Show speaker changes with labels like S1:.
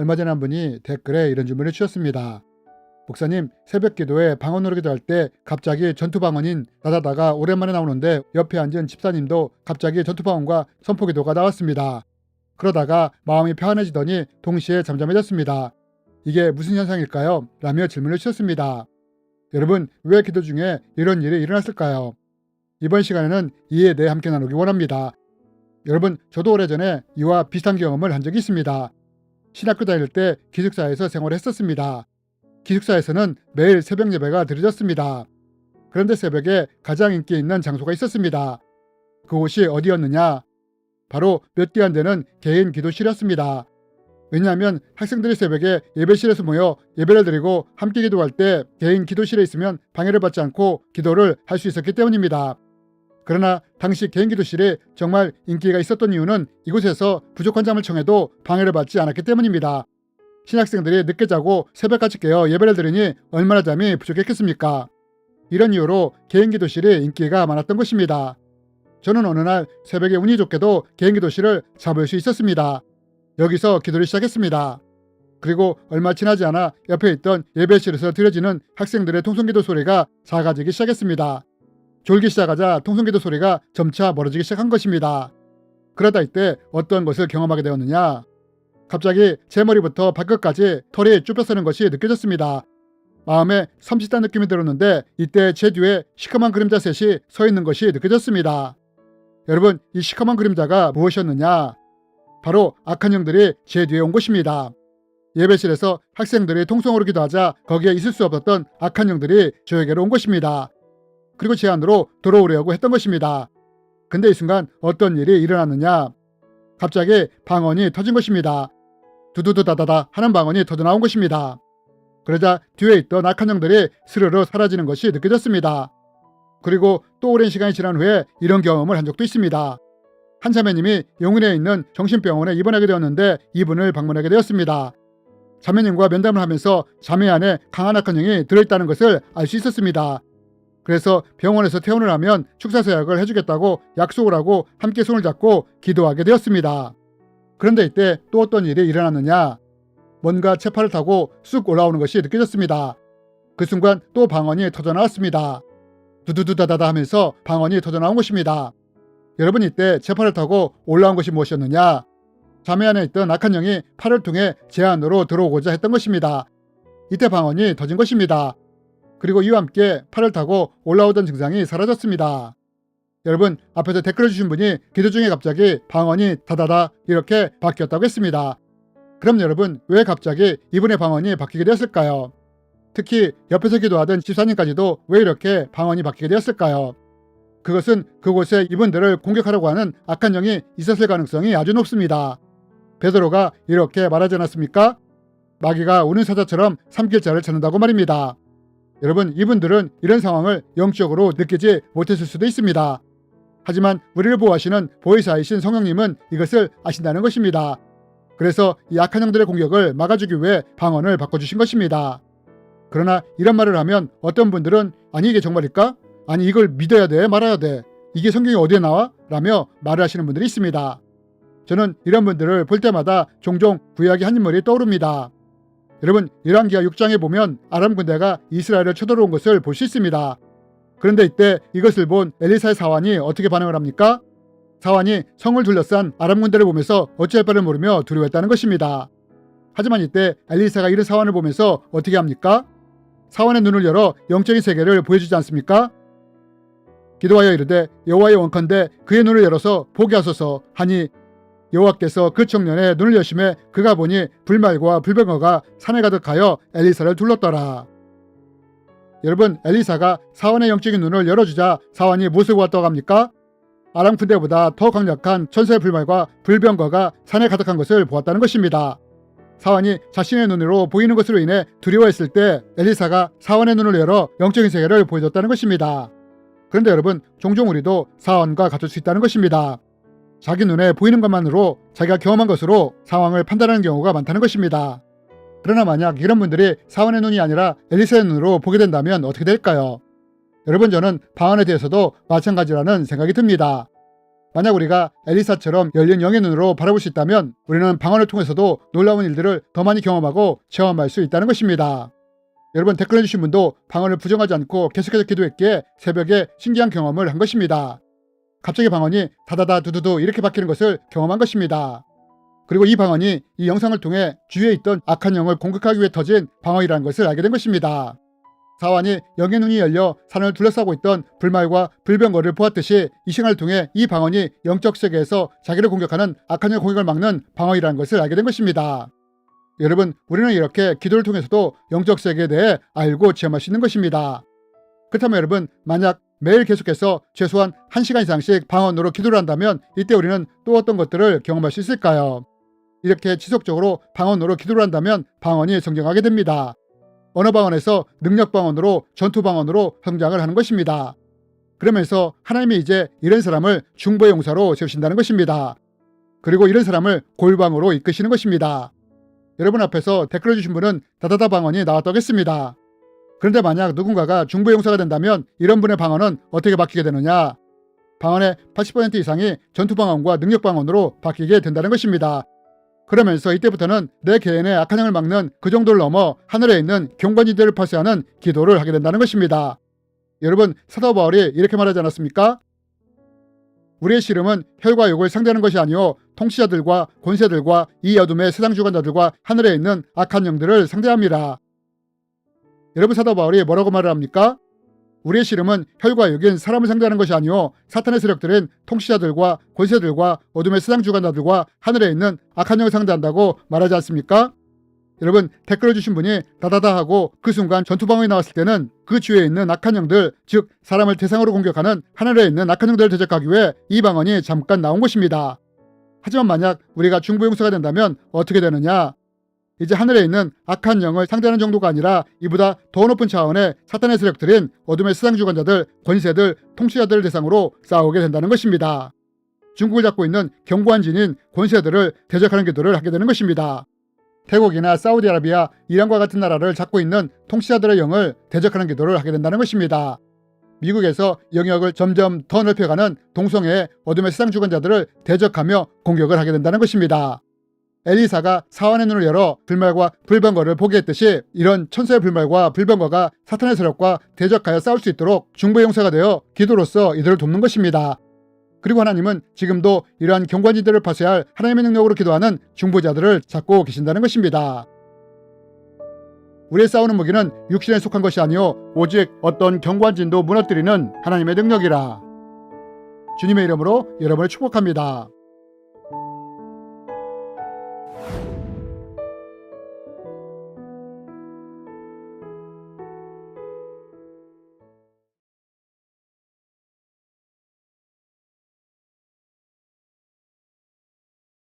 S1: 얼마 전에 한 분이 댓글에 이런 질문을 주셨습니다. 목사님, 새벽 기도에 방언으로 기도할 때 갑자기 전투 방언인 다다다가 오랜만에 나오는데 옆에 앉은 집사님도 갑자기 전투 방언과 선포 기도가 나왔습니다. 그러다가 마음이 평안해지더니 동시에 잠잠해졌습니다. 이게 무슨 현상일까요? 라며 질문을 주셨습니다. 여러분, 왜 기도 중에 이런 일이 일어났을까요? 이번 시간에는 이에 대해 함께 나누기 원합니다. 여러분, 저도 오래전에 이와 비슷한 경험을 한 적이 있습니다. 신학교 다닐 때 기숙사에서 생활을 했었습니다. 기숙사에서는 매일 새벽 예배가 드려졌습니다. 그런데 새벽에 가장 인기 있는 장소가 있었습니다. 그곳이 어디였느냐? 바로 몇 개 안 되는 개인 기도실이었습니다. 왜냐하면 학생들이 새벽에 예배실에서 모여 예배를 드리고 함께 기도할 때 개인 기도실에 있으면 방해를 받지 않고 기도를 할 수 있었기 때문입니다. 그러나 당시 개인 기도실이 정말 인기가 있었던 이유는 이곳에서 부족한 잠을 청해도 방해를 받지 않았기 때문입니다. 신학생들이 늦게 자고 새벽까지 깨어 예배를 드리니 얼마나 잠이 부족했겠습니까? 이런 이유로 개인 기도실이 인기가 많았던 것입니다. 저는 어느 날 새벽에 운이 좋게도 개인 기도실을 잡을 수 있었습니다. 여기서 기도를 시작했습니다. 그리고 얼마 지나지 않아 옆에 있던 예배실에서 들려지는 학생들의 통성기도 소리가 작아지기 시작했습니다. 졸기 시작하자 통성기도 소리가 점차 멀어지기 시작한 것입니다. 그러다 이때 어떤 것을 경험하게 되었느냐? 갑자기 제 머리부터 발끝까지 털이 쭈뼛서는 것이 느껴졌습니다. 마음에 섬찟한 느낌이 들었는데 이때 제 뒤에 시커먼 그림자 셋이 서 있는 것이 느껴졌습니다. 여러분, 이 시커먼 그림자가 무엇이었느냐? 바로 악한 영들이 제 뒤에 온 것입니다. 예배실에서 학생들이 통성으로 기도하자 거기에 있을 수 없었던 악한 영들이 저에게로 온 것입니다. 그리고 제 안으로 들어오려고 했던 것입니다. 근데 이 순간 어떤 일이 일어났느냐? 갑자기 방언이 터진 것입니다. 두두두다다다 하는 방언이 터져나온 것입니다. 그러자 뒤에 있던 악한 영들이 스르르 사라지는 것이 느껴졌습니다. 그리고 또 오랜 시간이 지난 후에 이런 경험을 한 적도 있습니다. 한 자매님이 용인에 있는 정신병원에 입원하게 되었는데 이분을 방문하게 되었습니다. 자매님과 면담을 하면서 자매 안에 강한 악한 영이 들어있다는 것을 알 수 있었습니다. 그래서 병원에서 퇴원을 하면 축사서약을 해주겠다고 약속을 하고 함께 손을 잡고 기도하게 되었습니다. 그런데 이때 또 어떤 일이 일어났느냐? 뭔가 채파를 타고 쑥 올라오는 것이 느껴졌습니다. 그 순간 또 방언이 터져나왔습니다. 두두두다다다 하면서 방언이 터져나온 것입니다. 여러분, 이때 채파를 타고 올라온 것이 무엇이었느냐? 자매 안에 있던 악한 영이 팔을 통해 제 안으로 들어오고자 했던 것입니다. 이때 방언이 터진 것입니다. 그리고 이와 함께 팔을 타고 올라오던 증상이 사라졌습니다. 여러분, 앞에서 댓글을 주신 분이 기도 중에 갑자기 방언이 다다다 이렇게 바뀌었다고 했습니다. 그럼 여러분, 왜 갑자기 이분의 방언이 바뀌게 되었을까요? 특히 옆에서 기도하던 집사님까지도 왜 이렇게 방언이 바뀌게 되었을까요? 그것은 그곳에 이분들을 공격하려고 하는 악한 영이 있었을 가능성이 아주 높습니다. 베드로가 이렇게 말하지 않았습니까? 마귀가 우는 사자처럼 삼킬 자를 찾는다고 말입니다. 여러분, 이분들은 이런 상황을 영적으로 느끼지 못했을 수도 있습니다. 하지만 우리를 보호하시는 보혜사이신 성령님은 이것을 아신다는 것입니다. 그래서 이 악한 영들의 공격을 막아주기 위해 방언을 바꿔주신 것입니다. 그러나 이런 말을 하면 어떤 분들은 아니 이게 정말일까? 아니 이걸 믿어야 돼? 말아야 돼? 이게 성경에 어디에 나와? 라며 말을 하시는 분들이 있습니다. 저는 이런 분들을 볼 때마다 종종 구약의 한 인물이 떠오릅니다. 여러분, 열왕기하 6장에 보면 아람 군대가 이스라엘을 쳐들어온 것을 볼 수 있습니다. 그런데 이때 이것을 본 엘리사의 사환이 어떻게 반응을 합니까? 사환이 성을 둘러싼 아람 군대를 보면서 어찌할 바를 모르며 두려워했다는 것입니다. 하지만 이때 엘리사가 이런 사환을 보면서 어떻게 합니까? 사환의 눈을 열어 영적인 세계를 보여주지 않습니까? 기도하여 이르되 여호와의 원컨대 그의 눈을 열어서 보게 하소서 하니 여호와께서 그 청년의 눈을 여심해 그가 보니 불말과 불병거가 산에 가득하여 엘리사를 둘렀더라. 여러분, 엘리사가 사환의 영적인 눈을 열어주자 사환이 무엇을 보았다고 합니까? 아람 군대보다 더 강력한 천사의 불말과 불병거가 산에 가득한 것을 보았다는 것입니다. 사환이 자신의 눈으로 보이는 것으로 인해 두려워했을 때 엘리사가 사환의 눈을 열어 영적인 세계를 보여줬다는 것입니다. 그런데 여러분, 종종 우리도 사환과 같을 수 있다는 것입니다. 자기 눈에 보이는 것만으로 자기가 경험한 것으로 상황을 판단하는 경우가 많다는 것입니다. 그러나 만약 이런 분들이 사환의 눈이 아니라 엘리사의 눈으로 보게 된다면 어떻게 될까요? 여러분, 저는 방언에 대해서도 마찬가지라는 생각이 듭니다. 만약 우리가 엘리사처럼 열린 영의 눈으로 바라볼 수 있다면 우리는 방언을 통해서도 놀라운 일들을 더 많이 경험하고 체험할 수 있다는 것입니다. 여러분, 댓글 해주신 분도 방언을 부정하지 않고 계속해서 기도했기에 새벽에 신기한 경험을 한 것입니다. 갑자기 방언이 다다다 두두두 이렇게 바뀌는 것을 경험한 것입니다. 그리고 이 방언이 이 영상을 통해 주위에 있던 악한 영을 공격하기 위해 터진 방언이라는 것을 알게 된 것입니다. 사환이 영의 눈이 열려 산을 둘러싸고 있던 불말과 불병거를 보았듯이 이 시간을 통해 이 방언이 영적 세계에서 자기를 공격하는 악한 영의 공격을 막는 방언이라는 것을 알게 된 것입니다. 여러분, 우리는 이렇게 기도를 통해서도 영적 세계에 대해 알고 체험할 수 있는 것입니다. 그렇다면 여러분, 만약 매일 계속해서 최소한 1시간 이상씩 방언으로 기도를 한다면 이때 우리는 또 어떤 것들을 경험할 수 있을까요? 이렇게 지속적으로 방언으로 기도를 한다면 방언이 성장하게 됩니다. 언어 방언에서 능력 방언으로 전투 방언으로 성장을 하는 것입니다. 그러면서 하나님이 이제 이런 사람을 중보의 용사로 세우신다는 것입니다. 그리고 이런 사람을 골방으로 이끄시는 것입니다. 여러분 앞에서 댓글을 주신 분은 다다다 방언이 나왔다고 했습니다. 그런데 만약 누군가가 중보의 용사가 된다면 이런 분의 방언은 어떻게 바뀌게 되느냐? 방언의 80% 이상이 전투 방언과 능력 방언으로 바뀌게 된다는 것입니다. 그러면서 이때부터는 내 개인의 악한 영을 막는 그 정도를 넘어 하늘에 있는 경관지대를 파쇄하는 기도를 하게 된다는 것입니다. 여러분, 사도 바울이 이렇게 말하지 않았습니까? 우리의 씨름은 혈과 육을 상대하는 것이 아니요 통치자들과 권세들과 이 어둠의 세상 주관자들과 하늘에 있는 악한 영들을 상대합니다. 여러분, 사도 바울이 뭐라고 말을 합니까? 우리의 씨름은 혈과 육인 사람을 상대하는 것이 아니요 사탄의 세력들인 통치자들과 권세들과 어둠의 세상 주관자들과 하늘에 있는 악한 영을 상대한다고 말하지 않습니까? 여러분, 댓글을 주신 분이 다다다 하고 그 순간 전투방어이 나왔을 때는 그 주위에 있는 악한 영들, 즉 사람을 대상으로 공격하는 하늘에 있는 악한 영들을 대적하기 위해 이 방언이 잠깐 나온 것입니다. 하지만 만약 우리가 중보용사가 된다면 어떻게 되느냐? 이제 하늘에 있는 악한 영을 상대하는 정도가 아니라 이보다 더 높은 차원의 사탄의 세력들인 어둠의 세상 주관자들, 권세들, 통치자들을 대상으로 싸우게 된다는 것입니다. 중국을 잡고 있는 견고한 진인 권세들을 대적하는 기도를 하게 되는 것입니다. 태국이나 사우디아라비아, 이란과 같은 나라를 잡고 있는 통치자들의 영을 대적하는 기도를 하게 된다는 것입니다. 미국에서 영역을 점점 더 넓혀가는 동성애의 어둠의 세상 주관자들을 대적하며 공격을 하게 된다는 것입니다. 엘리사가 사환의 눈을 열어 불말과 불병거를 보게 했듯이 이런 천사의 불말과 불병거가 사탄의 세력과 대적하여 싸울 수 있도록 중보의 용사가 되어 기도로서 이들을 돕는 것입니다. 그리고 하나님은 지금도 이러한 경관지들을 파쇄할 하나님의 능력으로 기도하는 중보자들을 찾고 계신다는 것입니다. 우리의 싸우는 무기는 육신에 속한 것이 아니요 오직 어떤 경관진도 무너뜨리는 하나님의 능력이라. 주님의 이름으로 여러분을 축복합니다.